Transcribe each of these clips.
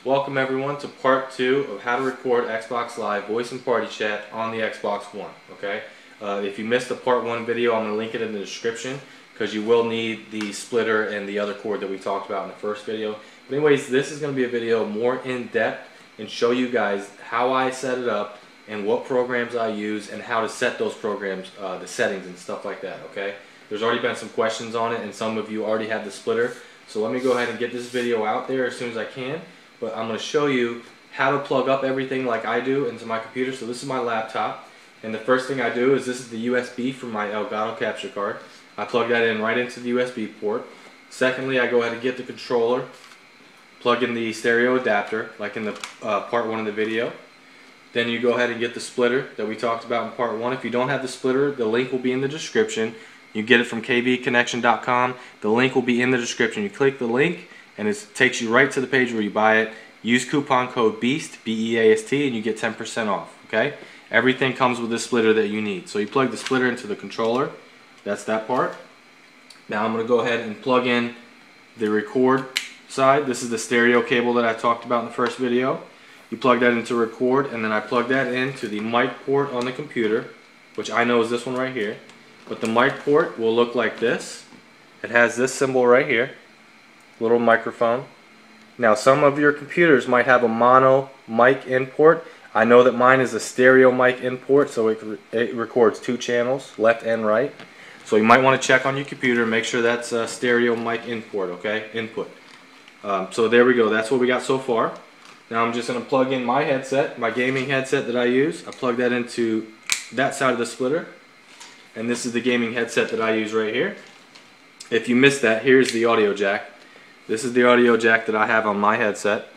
Welcome everyone to part 2 of how to record Xbox Live voice and party chat on the Xbox One. Okay, if you missed the part 1 video, I'm going to link it in the description because you will need the splitter and the other cord that we talked about in the first video. But anyways, this is going to be a video more in depth and show you guys how I set it up and what programs I use and how to set those programs, the settings and stuff like that. Okay, there's already been some questions on it and some of you already have the splitter. So let me go ahead and get this video out there as soon as I can. But I'm going to show you how to plug up everything like I do into my computer. So this is my laptop, and the first thing I do is this is the USB for my Elgato capture card. I plug that in right into the USB port. Secondly, I go ahead and get the controller, plug in the stereo adapter like in the part 1 of the video. Then you go ahead and get the splitter that we talked about in part 1. If you don't have the splitter, the link will be in the description. You get it from kvconnection.com. The link will be in the description. You click the link and it takes you right to the page where you buy it. Use coupon code BEAST, B-E-A-S-T, and you get 10% off. Okay? Everything comes with this splitter that you need. So you plug the splitter into the controller. That's that part. Now I'm going to go ahead and plug in the record side. This is the stereo cable that I talked about in the first video. You plug that into record, and then I plug that into the mic port on the computer, which I know is this one right here. But the mic port will look like this. It has this symbol right here, little microphone. Now some of your computers might have a mono mic in port. I know that mine is a stereo mic in port, so it records 2 channels, left and right. So you might want to check on your computer and make sure that's a stereo mic in port, okay? Input. So there we go, that's what we got so far. Now I'm just going to plug in my headset, my gaming headset that I use. I plug that into that side of the splitter. And this is the gaming headset that I use right here. If you missed that, here's the audio jack. This is the audio jack that I have on my headset.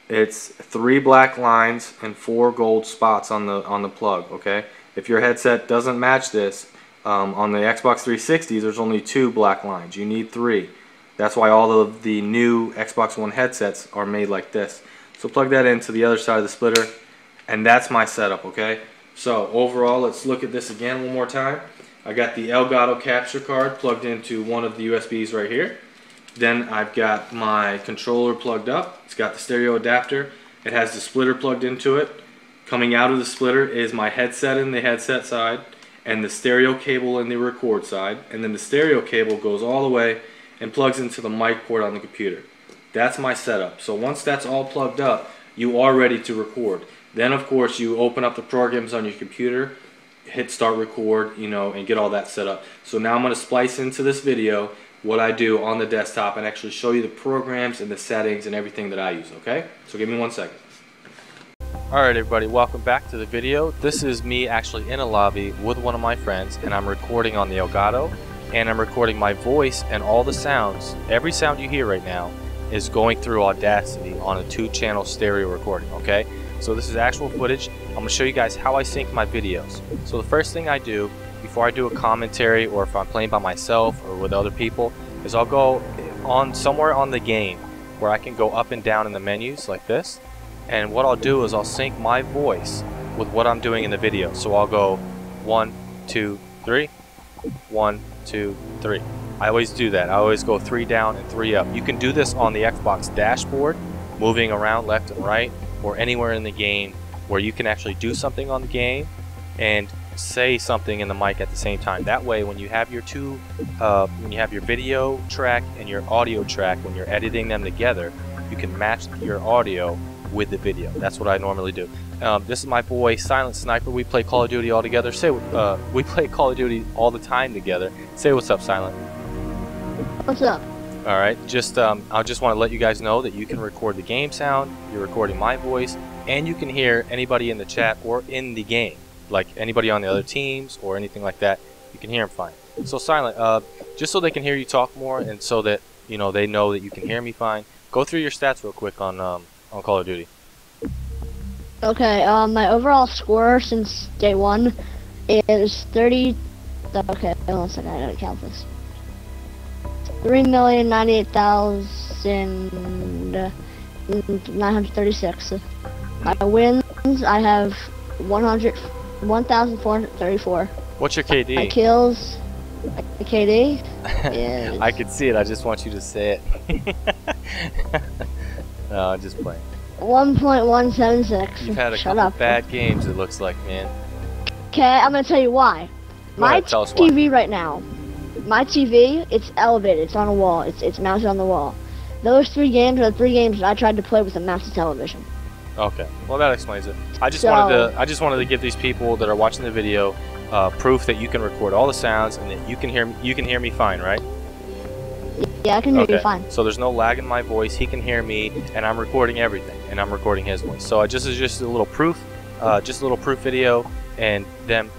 It's 3 black lines and 4 gold spots on the plug. Okay. If your headset doesn't match this, on the Xbox 360s, there's only 2 black lines. You need 3. That's why all of the new Xbox One headsets are made like this. So plug that into the other side of the splitter, and that's my setup. Okay. So overall, let's look at this again one more time. I got the Elgato capture card plugged into one of the USBs right here. Then I've got my controller plugged up. It's got the stereo adapter. It has the splitter plugged into it. Coming out of the splitter is my headset in the headset side and the stereo cable in the record side. And then the stereo cable goes all the way and plugs into the mic port on the computer. That's my setup. So once that's all plugged up, you are ready to record. Then of course you open up the programs on your computer, hit start record, and get all that set up. So now I'm going to splice into this video what I do on the desktop and actually show you the programs and the settings and everything that I use, okay? So give me 1 second. Alright everybody, welcome back to the video. This is me actually in a lobby with one of my friends, and I'm recording on the Elgato, and I'm recording my voice and all the sounds. Every sound you hear right now is going through Audacity on a 2-channel stereo recording, okay? So this is actual footage. I'm going to show you guys how I sync my videos. So the first thing I do before I do a commentary, or if I'm playing by myself or with other people, is I'll go on somewhere on the game where I can go up and down in the menus like this. And what I'll do is I'll sync my voice with what I'm doing in the video. So I'll go 1, 2, 3, 1, 2, 3. I always do that. I always go 3 down and 3 up. You can do this on the Xbox dashboard, moving around left and right, or anywhere in the game where you can actually do something on the game and say something in the mic at the same time. That way, when you have your when you have your video track and your audio track, when you're editing them together, you can match your audio with the video. That's what I normally do. This is my boy Silent Sniper. We play Call of Duty all together. We play Call of Duty all the time together. Say what's up, Silent. What's up? All right. I just want to let you guys know that you can record the game sound. You're recording my voice, and you can hear anybody in the chat or in the game. Like anybody on the other teams or anything like that, you can hear them fine. So Silent, just so they can hear you talk more, and so that they know that you can hear me fine, go through your stats real quick on Call of Duty. Okay, my overall score since day 1 is 30. Okay, hold on a second, I gotta count this. 3,098,936. My wins, I have 1,434. What's your KD? My kills, the KD is... I could see it, I just want you to say it. No, I'm just playing. 1.176. You've had a Shut couple up. bad games, it looks like, man. Okay, I'm gonna tell you why. My Tell us why. TV right now, my TV, it's elevated. It's on a wall. It's mounted on the wall. Those 3 games are the 3 games that I tried to play with a massive television. Okay, well that explains it. I just So- wanted to give these people that are watching the video proof that you can record all the sounds and that you can hear me fine, right? Yeah, I can hear you fine. So there's no lag in my voice. He can hear me, and I'm recording everything, and I'm recording his voice. So I just is just a little proof, video, and them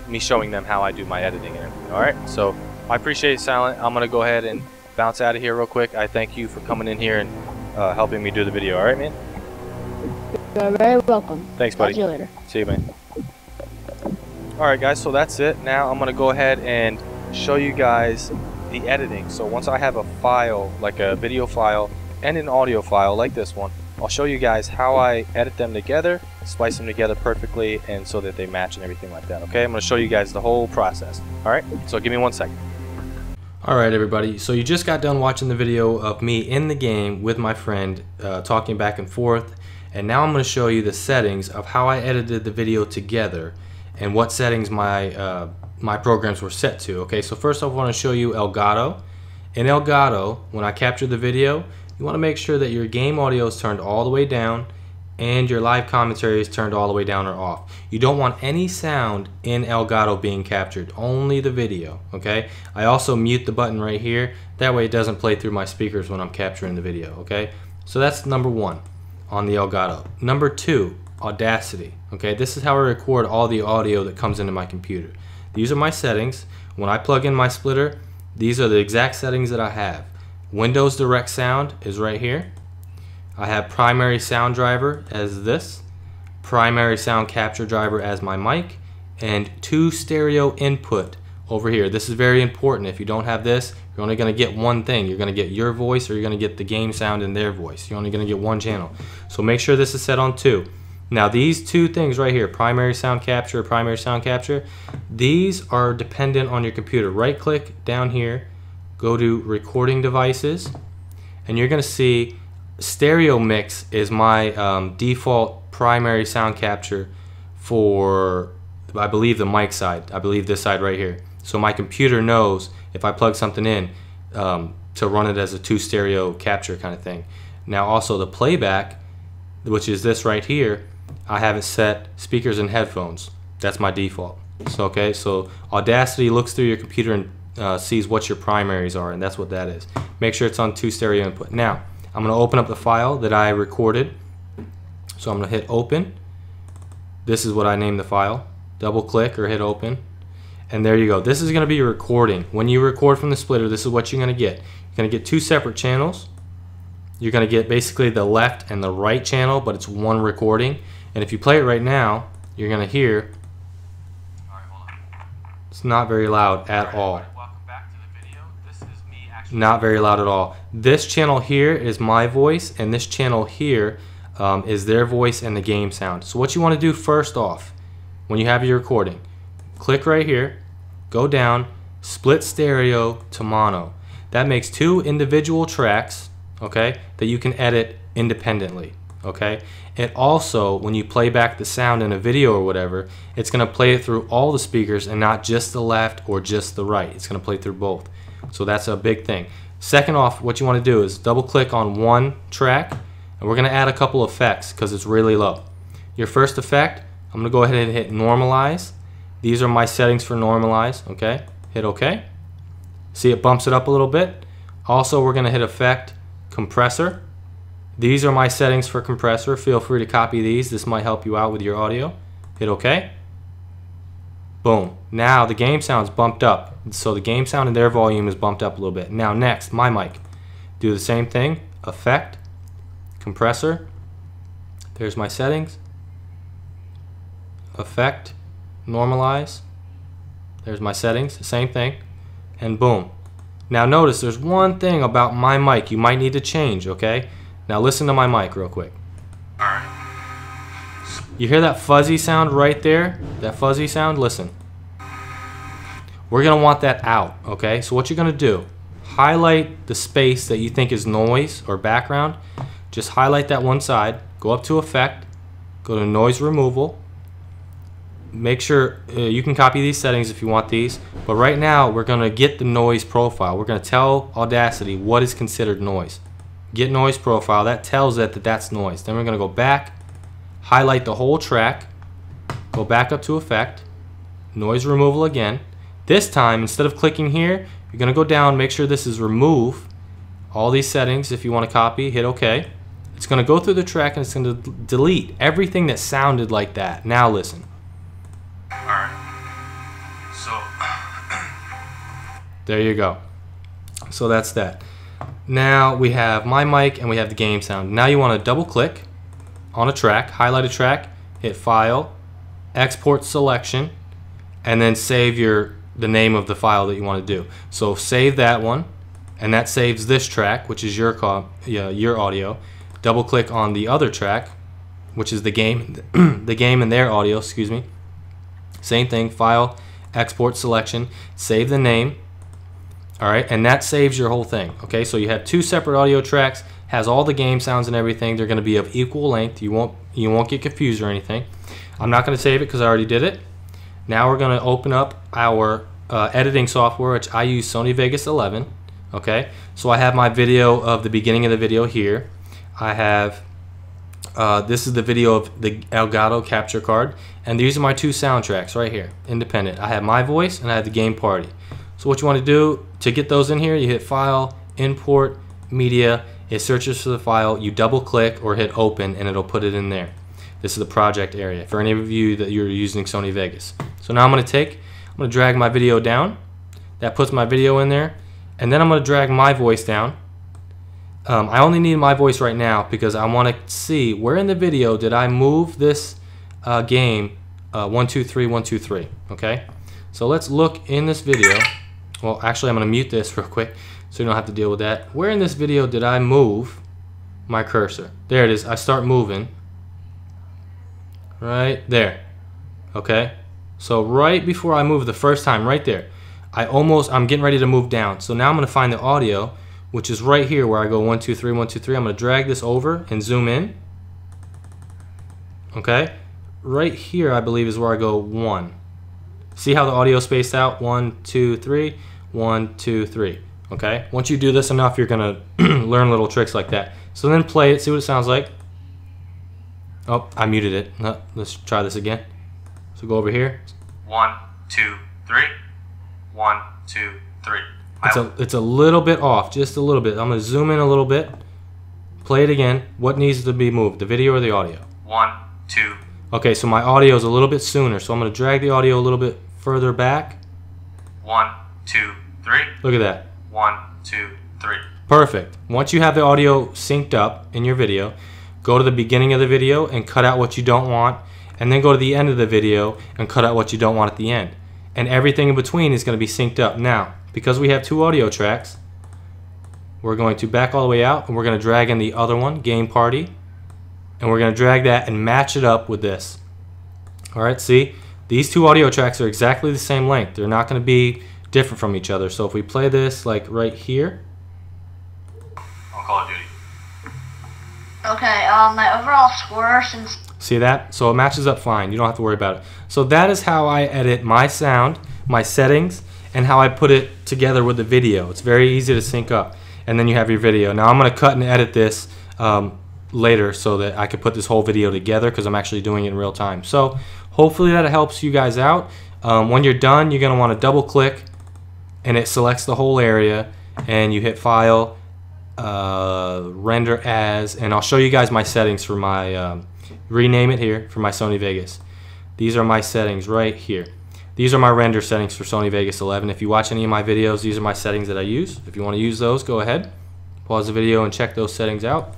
me showing them how I do my editing and everything. All right. So I appreciate it, Silent. I'm gonna go ahead and bounce out of here real quick. I thank you for coming in here and helping me do the video. All right, man. You're very welcome. Thanks, buddy. See you later. See you, man. All right, guys. So that's it. Now I'm gonna go ahead and show you guys the editing. So once I have a file, like a video file and an audio file like this one, I'll show you guys how I edit them together, splice them together perfectly, and so that they match and everything like that. Okay, I'm going to show you guys the whole process. All right, so give me 1 second. All right, everybody, so you just got done watching the video of me in the game with my friend talking back and forth, and now I'm going to show you the settings of how I edited the video together and what settings my programs were set to. Okay, so first off, I want to show you Elgato. In Elgato, when I capture the video, you want to make sure that your game audio is turned all the way down and your live commentary is turned all the way down or off. You don't want any sound in Elgato being captured, only the video. Okay, I also mute the button right here, that way it doesn't play through my speakers when I'm capturing the video. Okay, so that's number 1 on the Elgato. Number 2, Audacity. Okay, this is how I record all the audio that comes into my computer. These are my settings. When I plug in my splitter, these are the exact settings that I have. Windows Direct Sound is right here. I have primary sound driver as this, primary sound capture driver as my mic, and 2 stereo input over here. This is very important. If you don't have this, you're only going to get one thing. You're going to get your voice or you're going to get the game sound and their voice. You're only going to get one channel. So make sure this is set on 2. Now these 2 things right here, primary sound capture, these are dependent on your computer. Right click down here, go to recording devices, and you're going to see stereo mix is my default primary sound capture for, I believe, the mic side. I believe this side right here. So my computer knows if I plug something in to run it as a 2 stereo capture kind of thing. Now also the playback, which is this right here, I have it set speakers and headphones. That's my default. So okay, so Audacity looks through your computer and sees what your primaries are, and that's what that is. Make sure it's on 2 stereo input. Now I'm going to open up the file that I recorded. So I'm going to hit open. This is what I named the file. Double click or hit open, and there you go. This is going to be your recording. When you record from the splitter, this is what you're going to get. You're going to get 2 separate channels. You're going to get basically the left and the right channel, but it's one recording. And if you play it right now, you're going to hear it's not very loud at all. Not very loud at all. This channel here is my voice, and this channel here is their voice and the game sound. So what you want to do first off, when you have your recording, click right here, go down, split stereo to mono. That makes 2 individual tracks, okay, that you can edit independently. Okay, it also, when you play back the sound in a video or whatever, it's going to play it through all the speakers and not just the left or just the right. It's going to play through both. So that's a big thing. Second off, what you want to do is double click on one track, and we're going to add a couple effects because it's really low. Your first effect, I'm going to go ahead and hit normalize. These are my settings for normalize. Okay, hit OK. See, it bumps it up a little bit. Also, we're going to hit effect compressor. These are my settings for compressor. Feel free to copy these. This might help you out with your audio. Hit OK. Boom. Now the game sound's bumped up. So the game sound and their volume is bumped up a little bit. Now next, my mic. Do the same thing. Effect, compressor. There's my settings. Effect, normalize. There's my settings. The same thing. And boom. Now notice there's one thing about my mic you might need to change, okay? Now listen to my mic real quick. Alright. You hear that fuzzy sound right there? That fuzzy sound? Listen. We're going to want that out, okay? So what you're going to do, highlight the space that you think is noise or background. just highlight that one side, go up to Effect, go to Noise Removal. Make sure you can copy these settings if you want these, but right now we're going to get the noise profile. We're going to tell Audacity what is considered noise. Get noise profile, that tells it that that's noise. Then we're going to go back, highlight the whole track, go back up to Effect, Noise Removal again. This time, instead of clicking here, you're going to go down, make sure this is Remove. All these settings, if you want to copy, hit OK. It's going to go through the track and it's going to delete everything that sounded like that. Now listen. Alright. So there you go. So that's that. Now we have my mic and we have the game sound. Now you want to double click on a track, highlight a track, hit File, Export Selection, and then save the name of the file that you want to do. So save that one, and that saves this track, which is your audio. Double click on the other track, which is the game, the game and their audio. Excuse me. Same thing. File, Export Selection, save the name. All right, and that saves your whole thing. Okay, so you have two separate audio tracks. Has all the game sounds and everything. They're going to be of equal length. You won't get confused or anything. I'm not going to save it because I already did it. Now we're going to open up our editing software, which I use Sony Vegas 11. Okay, so I have my video of the beginning of the video here. I have this is the video of the Elgato capture card, and these are my two soundtracks right here, independent. I have my voice and I have the game party. So what you want to do to get those in here, you hit File, Import, Media. It searches for the file. You double click or hit Open, and it'll put it in there. This is the project area for any of you that you're using Sony Vegas. So now I'm going to drag my video down. That puts my video in there, and then I'm going to drag my voice down. I only need my voice right now because I want to see where in the video did I move this game 1 2 3 1 2 3. Okay, so let's look in this video. Well, actually, I'm going to mute this real quick so you don't have to deal with that. Where in this video did I move my cursor? There it is. I start moving right there. Okay, so right before I move the first time, right there, I'm getting ready to move down. So now I'm going to find the audio, which is right here where I go 1 2 3 1 2 3. I'm going to drag this over and zoom in. Okay, right here I believe is where I go 1. See how the audio spaced out? 1 2 3 1 2 3. Okay, once you do this enough, you're gonna learn little tricks like that. So then play it, see what it sounds like. Oh, I muted it. No, let's try this again. So go over here. 1 2 3 1 2 3. It's a little bit off, just a little bit. I'm gonna zoom in a little bit. Play it again. What needs to be moved, the video or the audio? 1 2. Okay, so my audio is a little bit sooner, so I'm gonna drag the audio a little bit further back. 1 2 3. Look at that. 1 2 3. Perfect. Once you have the audio synced up in your video, go to the beginning of the video and cut out what you don't want, and then go to the end of the video and cut out what you don't want at the end. And everything in between is going to be synced up. Now, because we have two audio tracks, we're going to back all the way out and we're going to drag in the other one, Game Party, and we're going to drag that and match it up with this. Alright, see? These two audio tracks are exactly the same length. They're not going to be different from each other. So if we play this like right here. On Call of Duty. Okay, my overall score since... See that? So it matches up fine. You don't have to worry about it. So that is how I edit my sound, my settings, and how I put it together with the video. It's very easy to sync up. And then you have your video. Now I'm going to cut and edit this later so that I can put this whole video together because I'm actually doing it in real time. So hopefully that helps you guys out. When you're done, you're going to want to double click and it selects the whole area, and you hit File, Render As, and I'll show you guys my settings for my rename it here for my Sony Vegas. These are my settings right here. These are my render settings for Sony Vegas 11. If you watch any of my videos, these are my settings that I use. If you want to use those, go ahead, pause the video and check those settings out.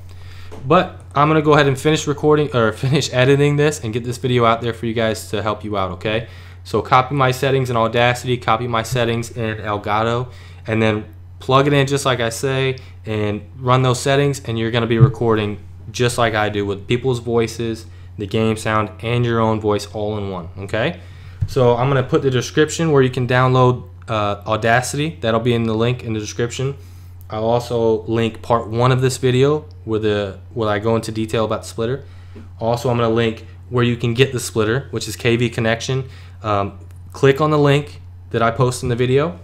But I'm going to go ahead and finish recording or finish editing this and get this video out there for you guys to help you out, okay? So copy my settings in Audacity, copy my settings in Elgato, and then plug it in just like I say and run those settings, and you're going to be recording just like I do with people's voices, the game sound, and your own voice all in one, okay? So I'm going to put the description where you can download Audacity. That'll be in the link in the description. I'll also link part 1 of this video where I go into detail about the splitter. Also, I'm going to link where you can get the splitter, which is KV Connection. Click on the link that I post in the video.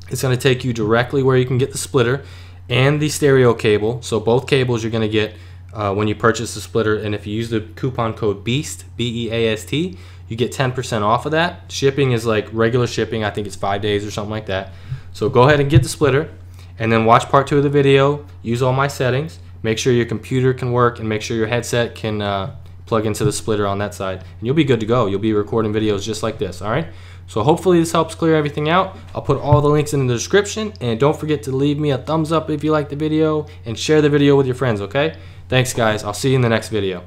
It's going to take you directly where you can get the splitter and the stereo cable. So both cables you're going to get when you purchase the splitter, and if you use the coupon code BEAST, B-E-A-S-T, you get 10% off of that. Shipping is like regular shipping. I think it's 5 days or something like that. So go ahead and get the splitter, and then watch part 2 of the video. Use all my settings. Make sure your computer can work, and make sure your headset can plug into the splitter on that side, and you'll be good to go. You'll be recording videos just like this. All right, so hopefully this helps clear everything out. I'll put all the links in the description, and don't forget to leave me a thumbs up if you like the video, and share the video with your friends. Okay, thanks guys, I'll see you in the next video.